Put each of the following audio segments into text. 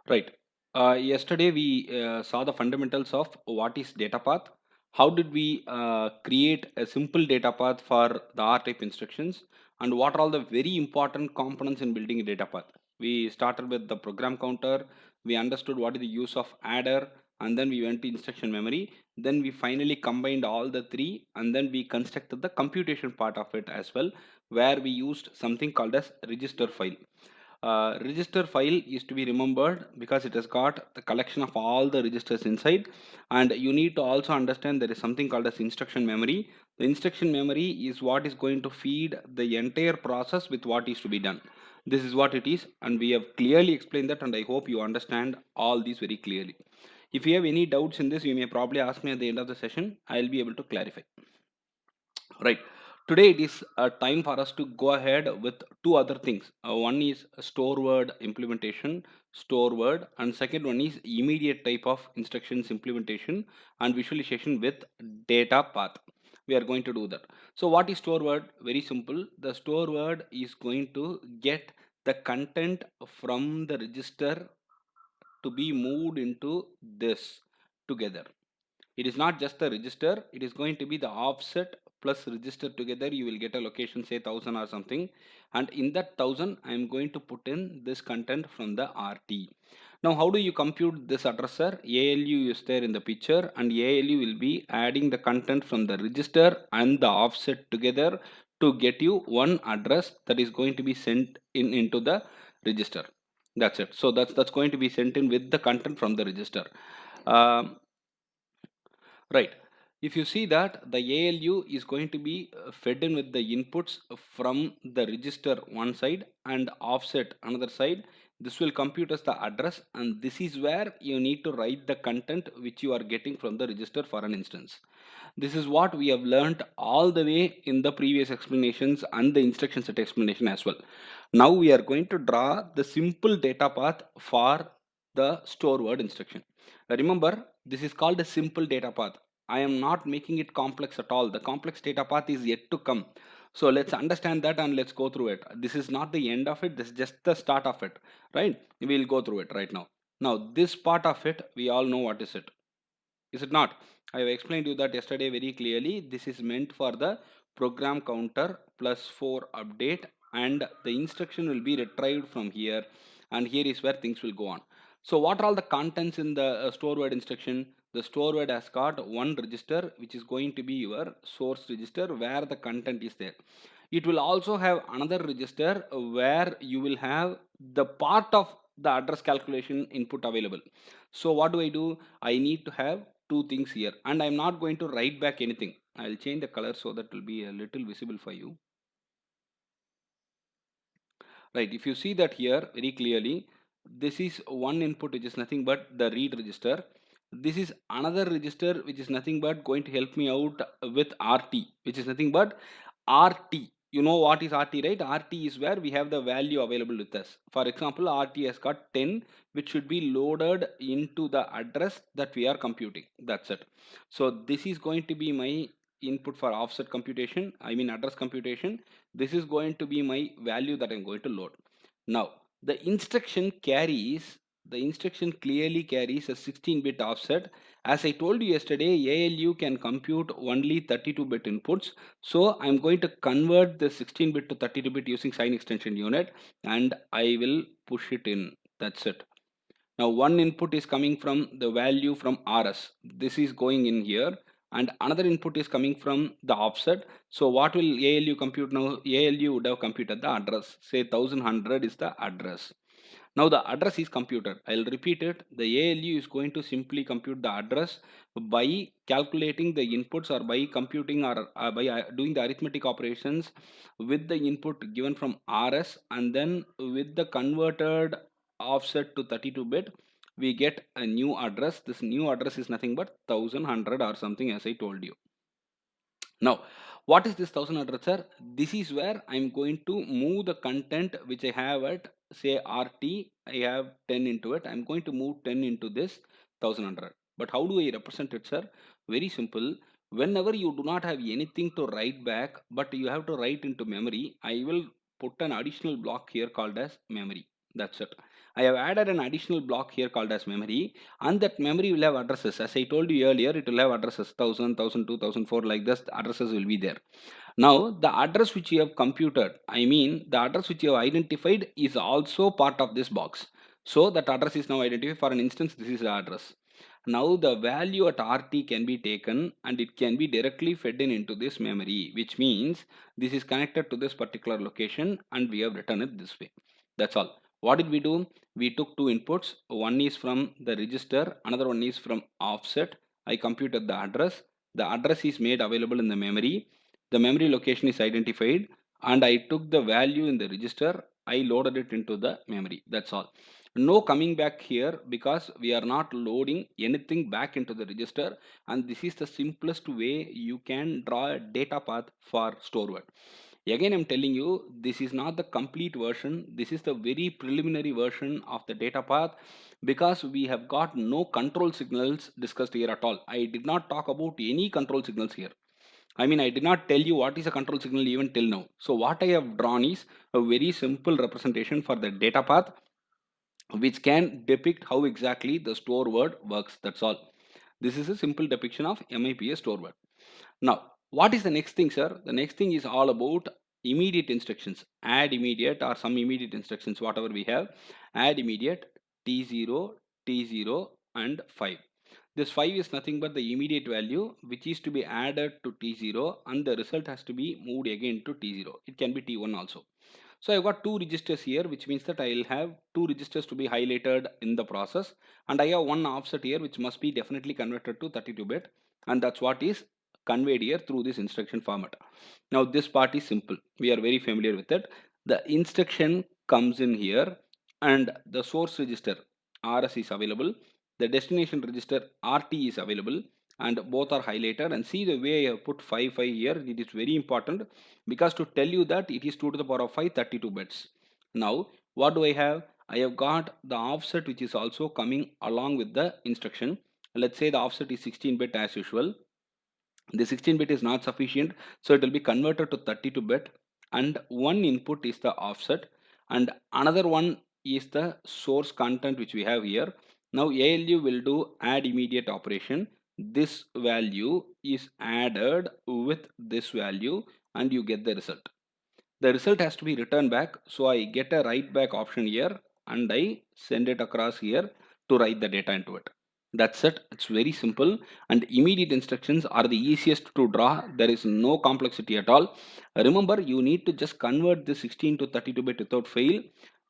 Right. Yesterday we saw the fundamentals of what is data path. How did we create a simple data path for the R type instructions, and what are all the very important components in building a data path. We started with the program counter. We understood what is the use of adder, and then we went to instruction memory. Then we finally combined all the three, and then we constructed the computation part of it as well, where we used something called as register file. Register file is to be remembered because it has got the collection of all the registers inside, and you need to also understand there is something called as instruction memory. The instruction memory is what is going to feed the entire process with what is to be done. This is what it is, and we have clearly explained that, and I hope you understand all these very clearly. If you have any doubts in this, you may probably ask me at the end of the session. I'll be able to clarify. Right. Today it is a time for us to go ahead with two other things. One is store word implementation, store word, and second one is immediate type of instructions implementation and visualization with data path. We are going to do that. So what is store word? Very simple. The store word is going to get the content from the register to be moved into this together. It is not just the register, it is going to be the offset plus register together. You will get a location, say 1000 or something, and in that 1000 I am going to put in this content from the RT. Now how do you compute this addresser? ALU is there in the picture, and ALU will be adding the content from the register and the offset together to get you one address that is going to be sent in into the register. That's it. So that's going to be sent in with the content from the register. um, Right. If you see that the ALU is going to be fed in with the inputs from the register one side and offset another side, this will compute as the address, and this is where you need to write the content which you are getting from the register for an instance. This is what we have learned all the way in the previous explanations and the instruction set explanation as well. Now we are going to draw the simple data path for the store word instruction. Remember, this is called a simple data path. I am not making it complex at all. The complex data path is yet to come. So let's understand that and let's go through it. This is not the end of it. This is just the start of it, right? We'll go through it right now. Now, this part of it, we all know what is it. Is it not? I have explained you that yesterday very clearly. This is meant for the program counter plus 4 update, and the instruction will be retrieved from here, and here is where things will go on. So what are all the contents in the store word instruction? The store word has got one register which is going to be your source register where the content is there. It will also have another register where you will have the part of the address calculation input available. So what do? I need to have two things here, and I'm not going to write back anything. I'll change the color so that will be a little visible for you. Right, if you see that here very clearly, this is one input which is nothing but the read register. This is another register which is nothing but going to help me out with RT, which is nothing but RT. You know what is RT, right? RT is where we have the value available with us. For example, RT has got 10, which should be loaded into the address that we are computing. That's it. So this is going to be my input for offset computation, I mean address computation. This is going to be my value that I'm going to load. Now the instruction clearly carries a 16-bit offset. As I told you yesterday, ALU can compute only 32-bit inputs, so I'm going to convert the 16-bit to 32-bit using sign extension unit, and I will push it in. That's it. Now one input is coming from the value from RS. This is going in here, and another input is coming from the offset. So what will ALU compute now? ALU would have computed the address. Say 1100 is the address. Now the address is computed. I'll repeat it. The ALU is going to simply compute the address by calculating the inputs, or by computing, or by doing the arithmetic operations with the input given from RS, and then with the converted offset to 32-bit, we get a new address. This new address is nothing but 1100 or something, as I told you. Now what is this 1000 addresser? This is where I'm going to move the content which I have at, say, RT. I have 10 into it. I'm going to move 10 into this 1100. But how do I represent it, sir? Very simple. Whenever you do not have anything to write back but you have to write into memory, I will put an additional block here called as memory. That's it. I have added an additional block here called as memory, and that memory will have addresses. As I told you earlier, it will have addresses 1000, 1002, 1004, like this. The addresses will be there. Now, the address which you have computed, I mean, the address which you have identified is also part of this box. So that address is now identified. For an instance, this is the address. Now the value at RT can be taken and it can be directly fed in into this memory, which means this is connected to this particular location and we have written it this way. That's all. What did we do? We took two inputs. One is from the register, another one is from offset. I computed the address. The address is made available in the memory. The memory location is identified and I took the value in the register. I loaded it into the memory. That's all. No coming back here because we are not loading anything back into the register, and this is the simplest way you can draw a data path for store word. Again, I'm telling you, this is not the complete version. This is the very preliminary version of the data path because we have got no control signals discussed here at all. I did not talk about any control signals here. I mean, I did not tell you what is a control signal even till now. So what I have drawn is a very simple representation for the data path which can depict how exactly the store word works. That's all. This is a simple depiction of MIPS store word. Now, what is the next thing, sir? The next thing is all about immediate instructions. Add immediate or some immediate instructions, whatever we have. Add immediate T0, T0 and 5. This 5 is nothing but the immediate value which is to be added to T0 and the result has to be moved again to T0. It can be T1 also. So I've got two registers here, which means that I'll have two registers to be highlighted in the process. And I have one offset here, which must be definitely converted to 32-bit. And that's what is conveyed here through this instruction format. Now this part is simple. We are very familiar with it. The instruction comes in here and the source register RS is available. The destination register RT is available and both are highlighted, and see the way I have put 5 here. It is very important because to tell you that it is 2 to the power of 5 32 bits. Now what do I have? I have got the offset which is also coming along with the instruction. Let's say the offset is 16-bit as usual. The 16-bit is not sufficient, so it will be converted to 32-bit, and one input is the offset and another one is the source content which we have here. Now ALU will do add immediate operation. This value is added with this value and you get the result. The result has to be returned back, so I get a write back option here and I send it across here to write the data into it. That's it. It's very simple, and immediate instructions are the easiest to draw. There is no complexity at all. Remember, you need to just convert this 16 to 32-bit without fail.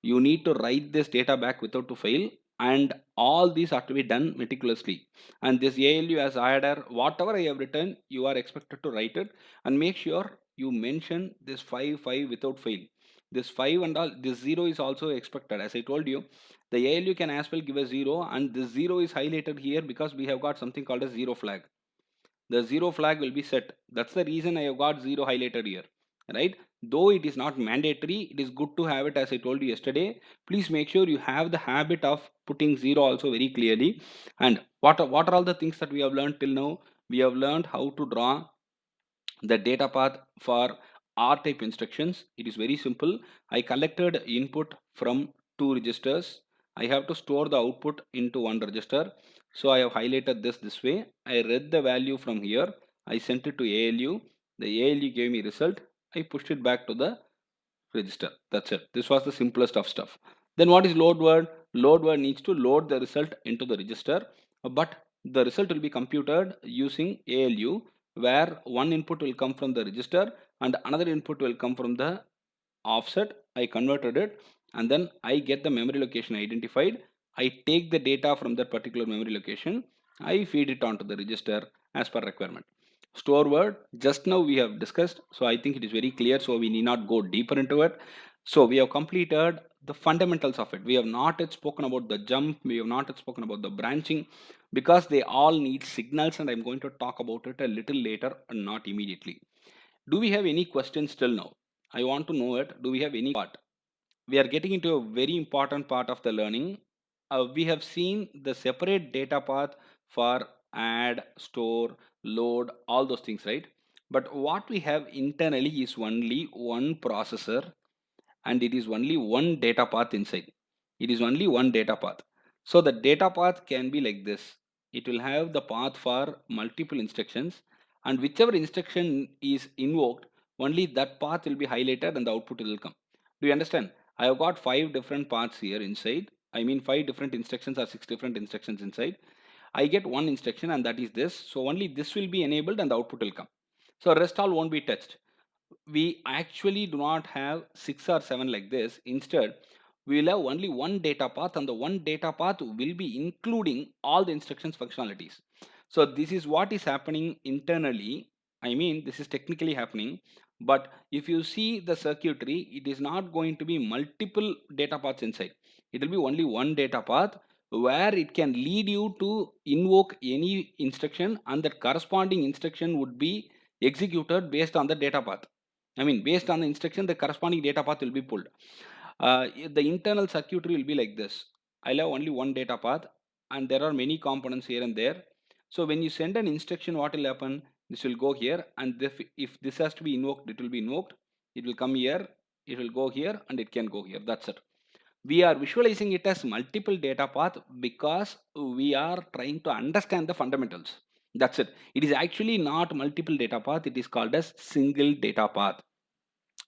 You need to write this data back without to fail, and all these are to be done meticulously. And this ALU as adder, whatever I have written, you are expected to write it, and make sure you mention this 5 without fail. This 5 and all, this 0 is also expected. As I told you, the ALU can as well give a 0, and this 0 is highlighted here because we have got something called a 0 flag. The 0 flag will be set. That's the reason I have got 0 highlighted here, right? Though it is not mandatory, it is good to have it. As I told you yesterday, please make sure you have the habit of putting 0 also very clearly. And what are all the things that we have learned till now? We have learned how to draw the data path for R type instructions. It is very simple. I collected input from two registers. I have to store the output into one register. So I have highlighted this way. I read the value from here. I sent it to ALU. The ALU gave me result. I pushed it back to the register. That's it. This was the simplest of stuff. Then what is load word? Load word needs to load the result into the register, but the result will be computed using ALU, where one input will come from the register and another input will come from the offset. I converted it and then I get the memory location identified. I take the data from that particular memory location. I feed it onto the register as per requirement. Store word, just now we have discussed, so I think it is very clear, so we need not go deeper into it. So we have completed the fundamentals of it. We have not yet spoken about the jump, we have not yet spoken about the branching, because they all need signals, and I'm going to talk about it a little later and not immediately. Do we have any questions till now? I want to know it. Do we have any part? We are getting into a very important part of the learning. We have seen the separate data path for add, store, load, all those things, right? But what we have internally is only one processor and it is only one data path inside. It is only one data path. So the data path can be like this. It will have the path for multiple instructions, and whichever instruction is invoked, only that path will be highlighted and the output will come. Do you understand? I have got 5 different paths here inside. I mean 5 different instructions or 6 different instructions inside. I get one instruction and that is this. So only this will be enabled and the output will come. So rest all won't be touched. We actually do not have 6 or 7 like this. Instead, we will have only one data path, and the one data path will be including all the instructions functionalities. So this is what is happening internally. I mean, this is technically happening, but if you see the circuitry, it is not going to be multiple data paths inside. It will be only one data path where it can lead you to invoke any instruction, and that corresponding instruction would be executed based on the data path. I mean, based on the instruction, the corresponding data path will be pulled. The internal circuitry will be like this. I'll have only one data path, and there are many components here and there. So when you send an instruction, what will happen? This will go here, and if this has to be invoked, it will be invoked. It will come here, it will go here, and it can go here. That's it. We are visualizing it as multiple data path because we are trying to understand the fundamentals. That's it. It is actually not multiple data path. It is called as single data path.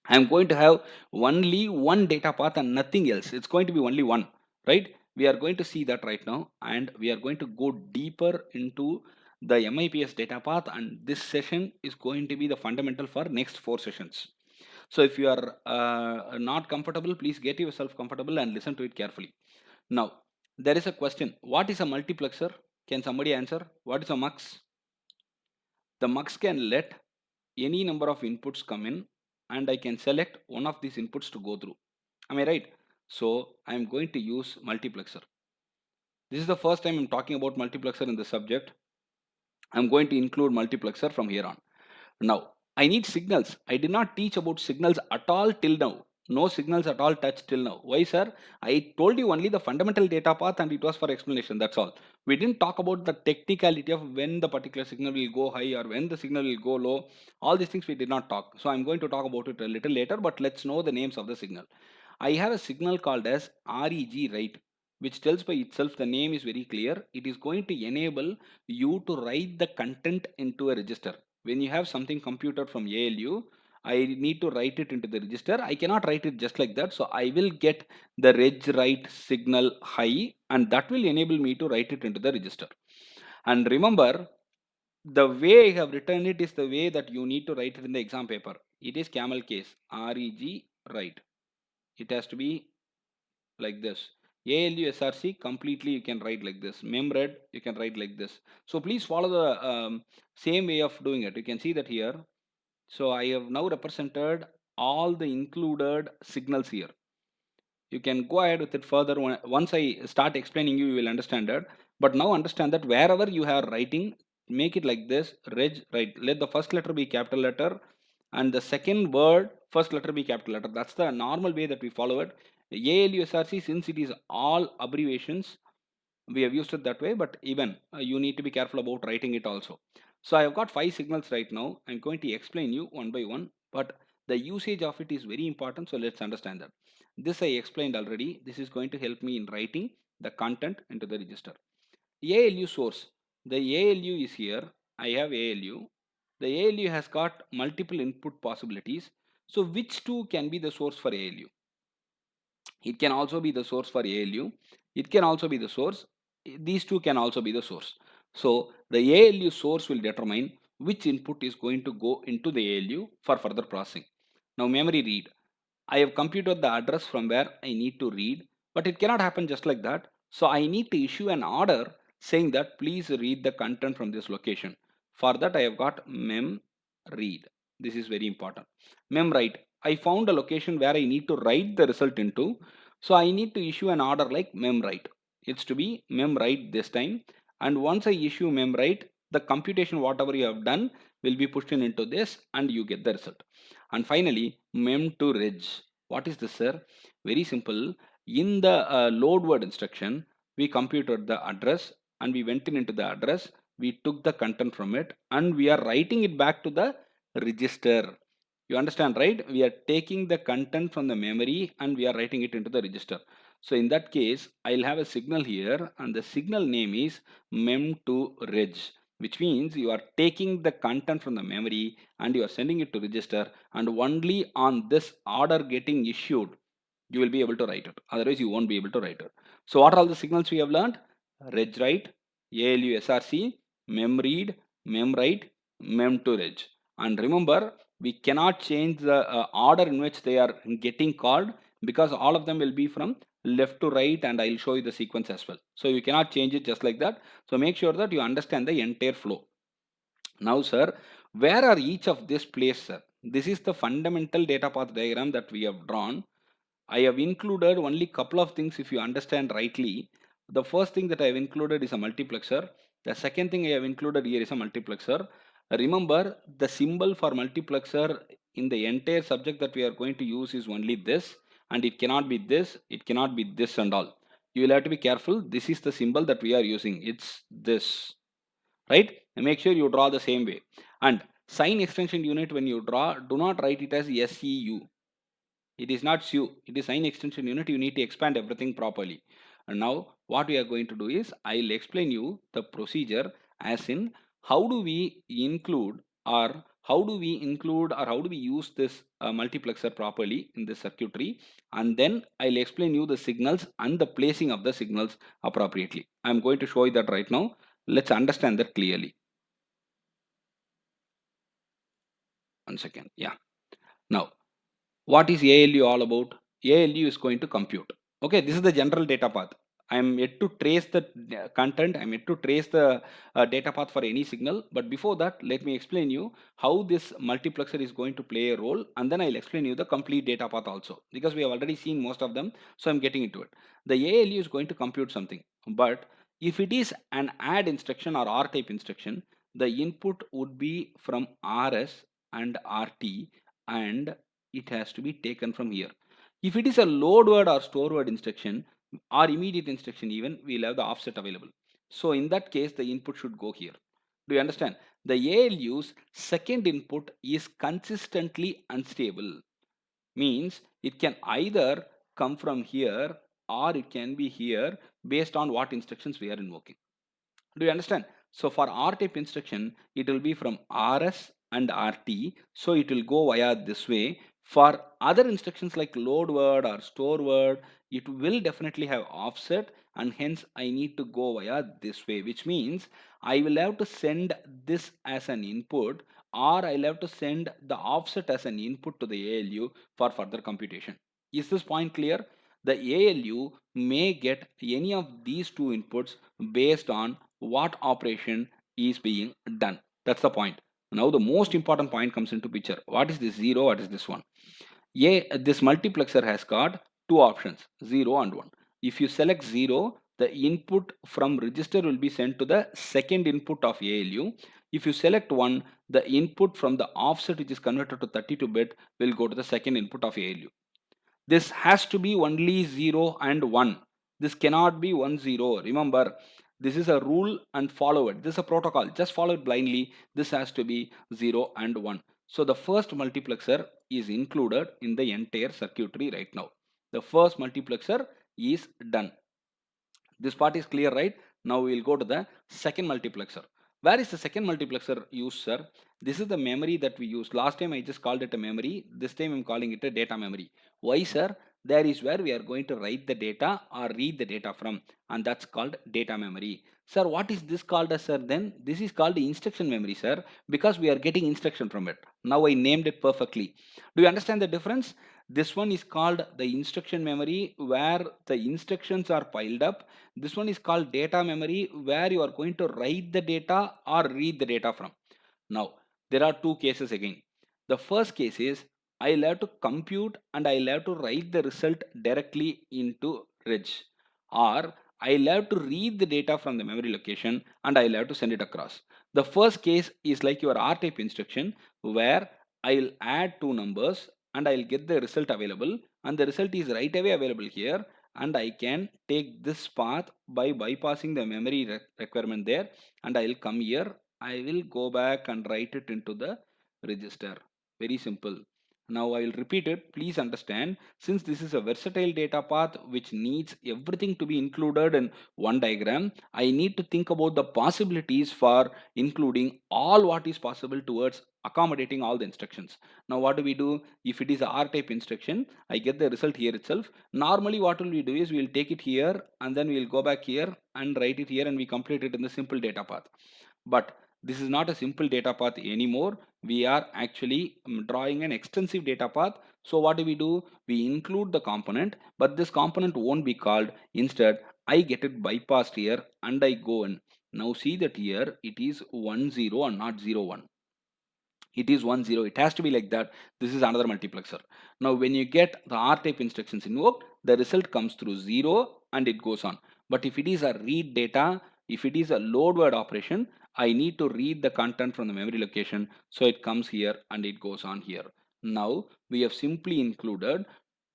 I'm going to have only one data path and nothing else. It's going to be only one, right? We are going to see that right now, and we are going to go deeper into the MIPS data path, and this session is going to be the fundamental for next 4 sessions. So if you are not comfortable, please get yourself comfortable and listen to it carefully. Now, there is a question. What is a multiplexer? Can somebody answer? What is a mux? The mux can let any number of inputs come in, and I can select one of these inputs to go through. Am I right? So I am going to use multiplexer. This is the first time I'm talking about multiplexer in the subject. I'm going to include multiplexer from here on. Now, I need signals. I did not teach about signals at all till now. No signals at all touched till now. Why, sir? I told you only the fundamental data path and it was for explanation. That's all. We didn't talk about the technicality of when the particular signal will go high or when the signal will go low. All these things we did not talk. So I'm going to talk about it a little later, but let's know the names of the signal. I have a signal called as REG write, which tells by itself, the name is very clear. It is going to enable you to write the content into a register. When you have something computed from ALU, I need to write it into the register. I cannot write it just like that. So I will get the reg write signal high, and that will enable me to write it into the register. And remember, the way I have written it is the way that you need to write it in the exam paper. It is camel case, REG write. It has to be like this. ALU SRC completely you can write like this. Memread you can write like this. So please follow the same way of doing it. You can see that here. So I have now represented all the included signals here. You can go ahead with it further. Once I start explaining you, you will understand it. But now understand that wherever you are writing, make it like this. Reg, right. Let the first letter be capital letter, and the second word, first letter be capital letter. That's the normal way that we follow it. ALUSRC, since it is all abbreviations, we have used it that way, but even you need to be careful about writing it also. So I have got 5 signals right now. I'm going to explain you one by one, but the usage of it is very important. So let's understand that. This I explained already. This is going to help me in writing the content into the register. ALU source. The ALU is here. I have ALU. The ALU has got multiple input possibilities. So which two can be the source for ALU? It can also be the source for ALU. It can also be the source. These two can also be the source. So the ALU source will determine which input is going to go into the ALU for further processing. Now memory read. I have computed the address from where I need to read, but it cannot happen just like that. So I need to issue an order saying that please read the content from this location. For that I have got mem read. This is very important. Mem write. I found a location where I need to write the result into. So I need to issue an order like mem write. It's to be mem write this time. And once I issue mem write, the computation whatever you have done will be pushed in into this and you get the result. And finally, mem to reg. What is this, sir? Very simple. In the load word instruction, we computed the address and we went into the address. We took the content from it and we are writing it back to the register. You understand, right? We are taking the content from the memory and we are writing it into the register. So in that case, I'll have a signal here and the signal name is mem to reg, which means you are taking the content from the memory and you are sending it to register, and only on this order getting issued, you will be able to write it. Otherwise, you won't be able to write it. So what are all the signals we have learned? Reg write, ALU SRC, mem read, mem write, mem to reg. And remember, we cannot change the order in which they are getting called, because all of them will be from left to right, and I'll show you the sequence as well. So you cannot change it just like that. So make sure that you understand the entire flow. Now, sir, where are each of this placed, sir? This is the fundamental data path diagram that we have drawn. I have included only couple of things if you understand rightly. The first thing that I have included is a multiplexer. The second thing I have included here is a multiplexer. Remember, the symbol for multiplexer in the entire subject that we are going to use is only this, and it cannot be this, it cannot be this and all. You will have to be careful. This is the symbol that we are using. It's this, right? And make sure you draw the same way. And sign extension unit, when you draw, do not write it as SEU. It is not SU, it is sign extension unit. You need to expand everything properly. And now what we are going to do is, I'll explain you the procedure, as in how do we include, or how do we include, or how do we use this multiplexer properly in this circuitry, and then I'll explain you the signals and the placing of the signals appropriately. I'm going to show you that right now. Let's understand that clearly. One second. Yeah. Now, what is ALU all about? ALU is going to compute. Okay, this is the general data path. I am yet to trace the content. I am yet to trace the data path for any signal. But before that, let me explain you how this multiplexer is going to play a role, and then I'll explain you the complete data path also, because we have already seen most of them. So I'm getting into it. The ALU is going to compute something, but if it is an add instruction or R type instruction, the input would be from RS and RT, and it has to be taken from here. If it is a load word or store word instruction or immediate instruction, even we'll have the offset available. So in that case, the input should go here. Do you understand? The ALU's second input is consistently unstable. Means it can either come from here or it can be here, based on what instructions we are invoking. Do you understand? So for R type instruction, it will be from RS and RT. So it will go via this way. For other instructions like load word or store word, it will definitely have offset, and hence I need to go via this way, which means I will have to send this as an input, or I'll have to send the offset as an input to the ALU for further computation. Is this point clear? The ALU may get any of these two inputs based on what operation is being done. That's the point. Now the most important point comes into picture. What is this 0? What is this 1? This multiplexer has got two options, 0 and 1. If you select 0, the input from register will be sent to the second input of ALU. If you select 1, the input from the offset, which is converted to 32-bit, will go to the second input of ALU. This has to be only 0 and 1. This cannot be 1 0. Remember, this is a rule and follow it. This is a protocol. Just follow it blindly. This has to be 0 and 1. So the first multiplexer is included in the entire circuitry right now. The first multiplexer is done. This part is clear, right? Now we will go to the second multiplexer. Where is the second multiplexer used, sir? This is the memory that we used. Last time I just called it a memory. This time I'm calling it a data memory. Why, sir? There is where we are going to write the data or read the data from, and that's called data memory. Sir, what is this called as, sir? Then this is called the instruction memory, sir, because we are getting instruction from it. Now I named it perfectly. Do you understand the difference? This one is called the instruction memory, where the instructions are piled up. This one is called data memory, where you are going to write the data or read the data from. Now, there are two cases again. The first case is, I'll have to compute and I'll have to write the result directly into reg, or I'll have to read the data from the memory location and I'll have to send it across. The first case is like your R type instruction, where I'll add two numbers and I'll get the result available, and the result is right away available here, and I can take this path by bypassing the memory requirement there, and I'll come here. I will go back and write it into the register. Very simple. Now I will repeat it. Please understand, since this is a versatile data path which needs everything to be included in one diagram, I need to think about the possibilities for including all what is possible towards accommodating all the instructions. Now what do we do? If it is a R type instruction, I get the result here itself. Normally what will we do is we will take it here and then we will go back here and write it here and we complete it in the simple data path. But this is not a simple data path anymore. We are actually drawing an extensive data path. So what do? We include the component, but this component won't be called. Instead, I get it bypassed here and I go in. Now see that here it is 1 0 and not 0 1. It is 1 0. It has to be like that. This is another multiplexer. Now when you get the R type instructions invoked, the result comes through 0 and it goes on. But if it is a read data, if it is a load word operation, I need to read the content from the memory location, so it comes here and it goes on here. Now we have simply included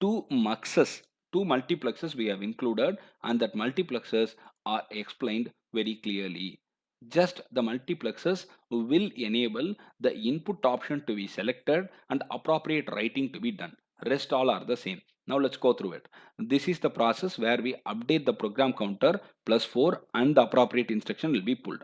two muxes, two multiplexes we have included, and that multiplexes are explained very clearly. Just the multiplexes will enable the input option to be selected and appropriate writing to be done. Rest all are the same. Now let's go through it. This is the process where we update the program counter +4 and the appropriate instruction will be pulled.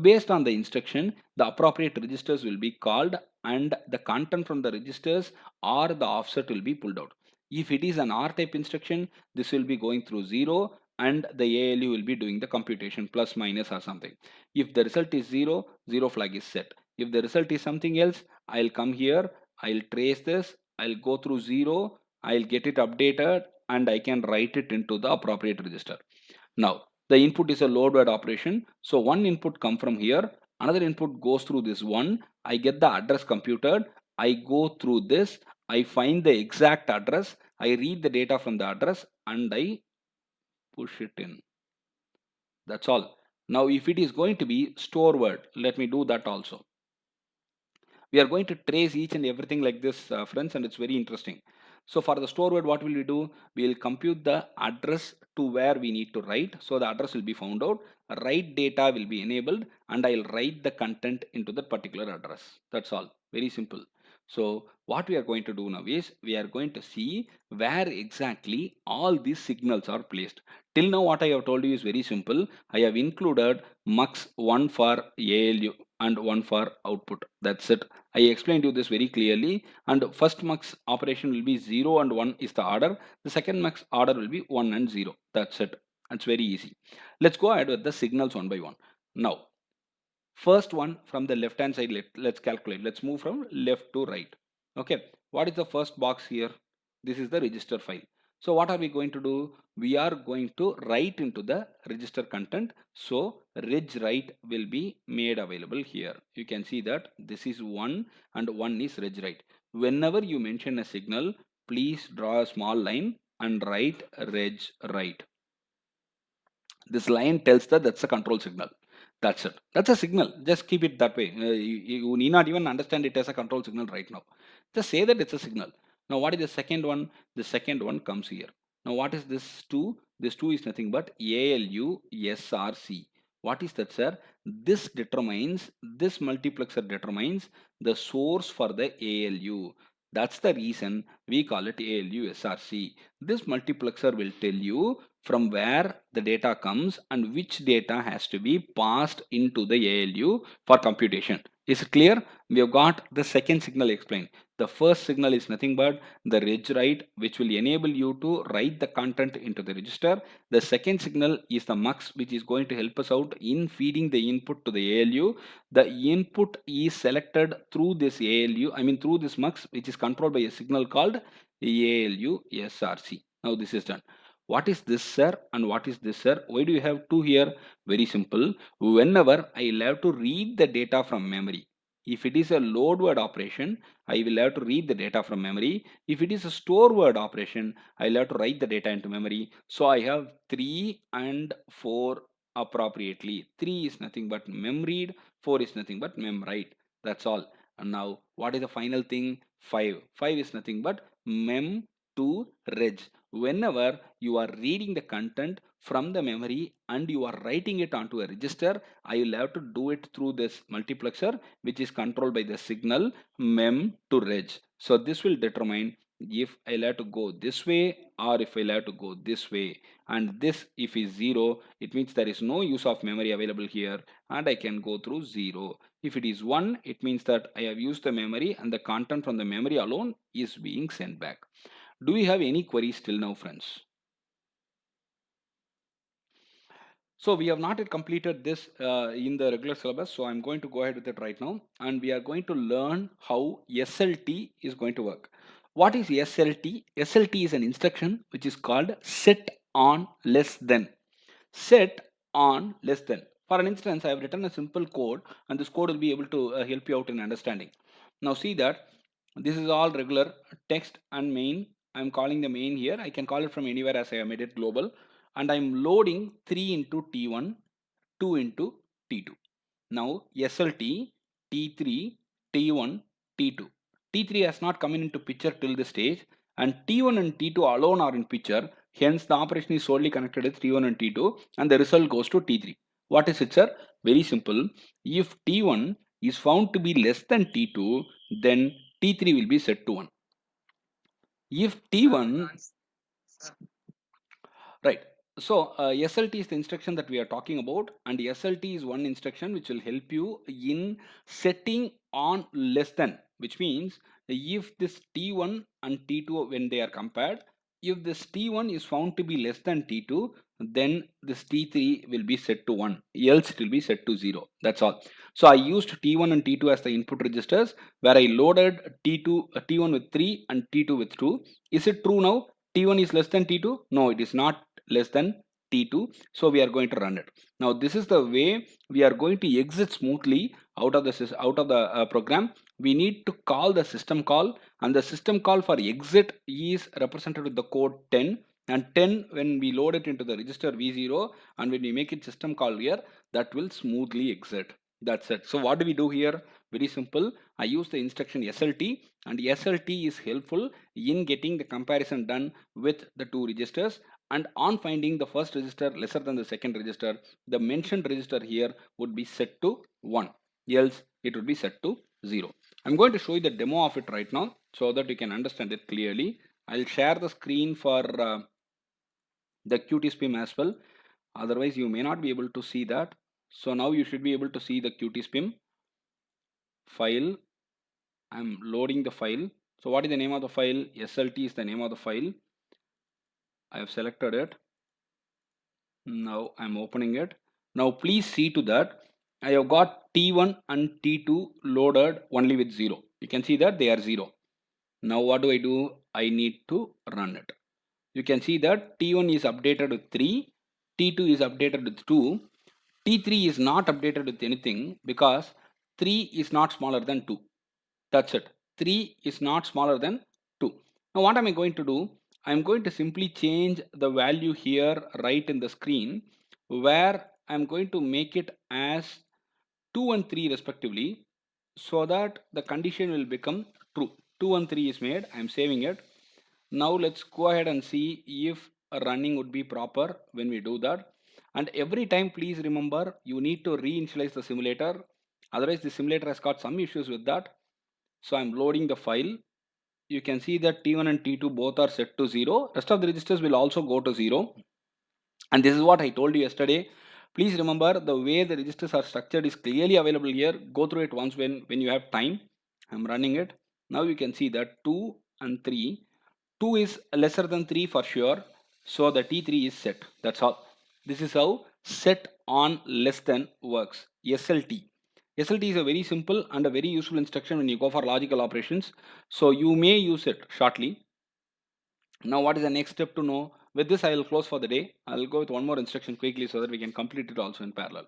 Based on the instruction, the appropriate registers will be called and the content from the registers or the offset will be pulled out. If it is an R type instruction, this will be going through 0 and the ALU will be doing the computation plus minus or something. If the result is 0, 0 flag is set. If the result is something else, I'll come here, I'll trace this, I'll go through 0, I'll get it updated and I can write it into the appropriate register. Now, the input is a load word operation. So one input come from here, another input goes through this one, I get the address computed, I go through this, I find the exact address, I read the data from the address and I push it in. That's all. Now, if it is going to be store word, let me do that also. We are going to trace each and everything like this, friends, and it's very interesting. So for the store word, what will we do? We will compute the address to where we need to write. So the address will be found out. Write data will be enabled, and I'll write the content into that particular address. That's all. Very simple. So what we are going to do now is we are going to see where exactly all these signals are placed. Till now, what I have told you is very simple. I have included mux one for ALU and one for output. That's it. I explained you this very clearly. And first mux operation will be 0 and 1 is the order. The second mux order will be 1 and 0. That's it. It's very easy. Let's go ahead with the signals one by one. Now, first one from the left hand side, let's calculate. Let's move from left to right. Okay. What is the first box here? This is the register file. So what are we going to do? We are going to write into the register content. So reg write will be made available here. You can see that this is 1 and 1 is reg write. Whenever you mention a signal, please draw a small line and write reg write. This line tells that that's a control signal. That's it. That's a signal. Just keep it that way. You need not even understand it as a control signal right now. Just say that it's a signal. Now, what is the second one? The second one comes here. Now, what is this 2? This 2 is nothing but ALU SRC. What is that, sir? This multiplexer determines the source for the ALU. That's the reason we call it ALU SRC. This multiplexer will tell you from where the data comes and which data has to be passed into the ALU for computation. Is it clear? We have got the second signal explained. The first signal is nothing but the reg write, which will enable you to write the content into the register. The second signal is the mux, which is going to help us out in feeding the input to the ALU. The input is selected through this ALU, I mean through this mux, which is controlled by a signal called ALU SRC. Now this is done. What is this, sir? And what is this, sir? Why do you have two here? Very simple. Whenever I will have to read the data from memory, if it is a load word operation, I will have to read the data from memory. If it is a store word operation, I will have to write the data into memory. So I have 3 and 4 appropriately. 3 is nothing but mem read, 4 is nothing but mem write. That's all. And now what is the final thing? 5. 5 is nothing but mem to reg. Whenever you are reading the content from the memory and you are writing it onto a register, I will have to do it through this multiplexer, which is controlled by the signal mem to reg. So this will determine if I'll have to go this way or if I'll have to go this way. And this, if is 0, it means there is no use of memory available here and I can go through 0. If it is 1, it means that I have used the memory and the content from the memory alone is being sent back. Do we have any queries till now, friends? So we have not yet completed this in the regular syllabus. So I'm going to go ahead with it right now. And we are going to learn how SLT is going to work. What is SLT? SLT is an instruction which is called set on less than. Set on less than. For an instance, I have written a simple code and this code will be able to help you out in understanding. Now see that this is all regular text and main. I'm calling the main here. I can call it from anywhere as I have made it global. And I'm loading 3 into T1, 2 into T2. Now SLT, T3, T1, T2. T3 has not come into picture till this stage and T1 and T2 alone are in picture. Hence the operation is solely connected with T1 and T2 and the result goes to T3. What is it, sir? Very simple. If T1 is found to be less than T2, then T3 will be set to 1. If T1, right. So SLT is the instruction that we are talking about and SLT is one instruction which will help you in setting on less than, which means if this T1 and T2 when they are compared, if this T1 is found to be less than T2, then this T3 will be set to 1, else it will be set to 0. That's all. So I used T1 and T2 as the input registers where I loaded T1 with 3 and T2 with 2. Is it true now? T1 is less than T2? No, it is not less than T2. So we are going to run it. Now this is the way we are going to exit smoothly out of the program. We need to call the system call and the system call for exit is represented with the code 10 and 10 when we load it into the register V0 and when we make it system call here, that will smoothly exit. That's it. So what do we do here? Very simple. I use the instruction SLT and SLT is helpful in getting the comparison done with the two registers, and on finding the first register lesser than the second register, the mentioned register here would be set to 1, else it would be set to 0. I'm going to show you the demo of it right now so that you can understand it clearly. I'll share the screen for the QtSpim as well. Otherwise, you may not be able to see that. So now you should be able to see the QtSpim file. I'm loading the file. So what is the name of the file? SLT is the name of the file. I have selected it. Now I'm opening it. Now please see to that I have got T1 and T2 loaded only with 0. You can see that they are 0. Now what do? I need to run it. You can see that T1 is updated with 3, T2 is updated with 2, T3 is not updated with anything because 3 is not smaller than 2. That's it. 3 is not smaller than 2. Now what am I going to do? I'm going to simply change the value here right in the screen where I'm going to make it as 2 and 3 respectively so that the condition will become true. 2 and 3 is made. I'm saving it. Now let's go ahead and see if running would be proper when we do that. And every time please remember you need to reinitialize the simulator. Otherwise the simulator has got some issues with that. So I'm loading the file. You can see that T1 and T2 both are set to 0. Rest of the registers will also go to 0. And this is what I told you yesterday. Please remember the way the registers are structured is clearly available here. Go through it once when you have time. I'm running it. Now you can see that 2 and 3. 2 is lesser than 3 for sure. So the T3 is set. That's all. This is how set on less than works. SLT. SLT is a very simple and a very useful instruction when you go for logical operations. So you may use it shortly. Now what is the next step to know? With this I will close for the day. I will go with one more instruction quickly so that we can complete it also in parallel.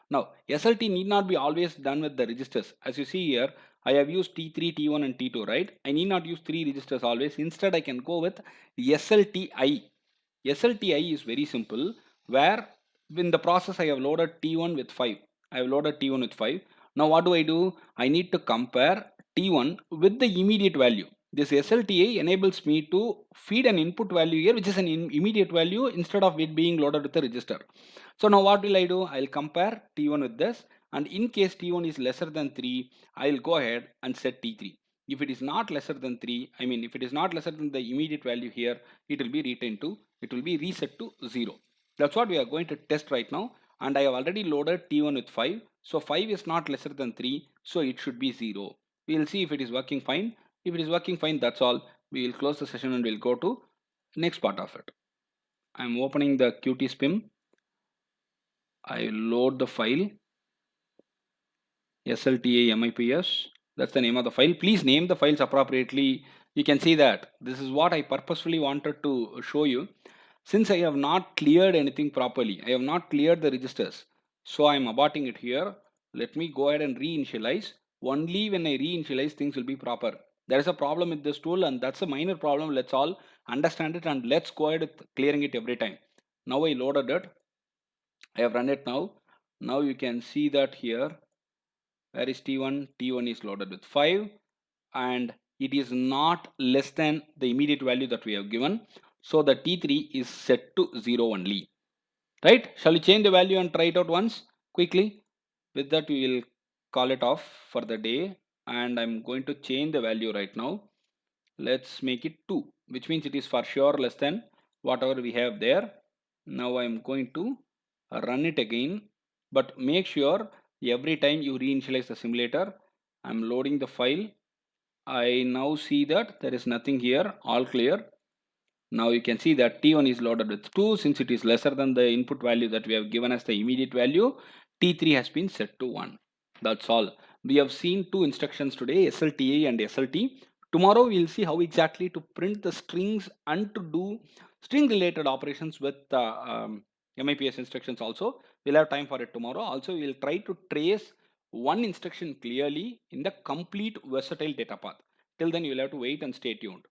Now SLT need not be always done with the registers. As you see here, I have used T3, T1 and T2, right? I need not use 3 registers always. Instead I can go with SLTI. SLTI is very simple where in the process I have loaded T1 with 5. I have loaded T1 with 5. Now what do? I need to compare T1 with the immediate value. This SLTA enables me to feed an input value here, which is an immediate value instead of it being loaded with a register. So now what will I do? I'll compare T1 with this, and in case T1 is lesser than 3, I'll go ahead and set T3. If it is not lesser than 3, I mean if it is not lesser than the immediate value here, it will be reset to 0. That's what we are going to test right now, and I have already loaded T1 with 5. So 5 is not lesser than 3, so it should be 0. We will see if it is working fine. If it is working fine, that's all. We will close the session and we'll go to next part of it. I'm opening the QtSpim. I load the file SLTA MIPS. That's the name of the file. Please name the files appropriately. You can see that this is what I purposefully wanted to show you. Since I have not cleared anything properly, I have not cleared the registers, so I'm aborting it here. Let me go ahead and reinitialize. Only when I reinitialize, things will be proper. There is a problem with this tool, and that's a minor problem. Let's all understand it, and let's go ahead with clearing it every time. Now I loaded it. I have run it now. Now you can see that here. Where is T1? T1 is loaded with 5, and it is not less than the immediate value that we have given. So the T3 is set to 0 only. Right? Shall we change the value and try it out once quickly? With that, we will call it off for the day, and I'm going to change the value right now. Let's make it 2, which means it is for sure less than whatever we have there. Now I'm going to run it again, but make sure every time you reinitialize the simulator. I'm loading the file. I now see that there is nothing here, all clear. Now you can see that T1 is loaded with 2. Since it is lesser than the input value that we have given as the immediate value, T3 has been set to 1. That's all. We have seen two instructions today, SLTA and SLT. Tomorrow we will see how exactly to print the strings and to do string related operations with MIPS instructions also. We'll have time for it tomorrow. Also, we will try to trace one instruction clearly in the complete versatile data path. Till then, you will have to wait and stay tuned.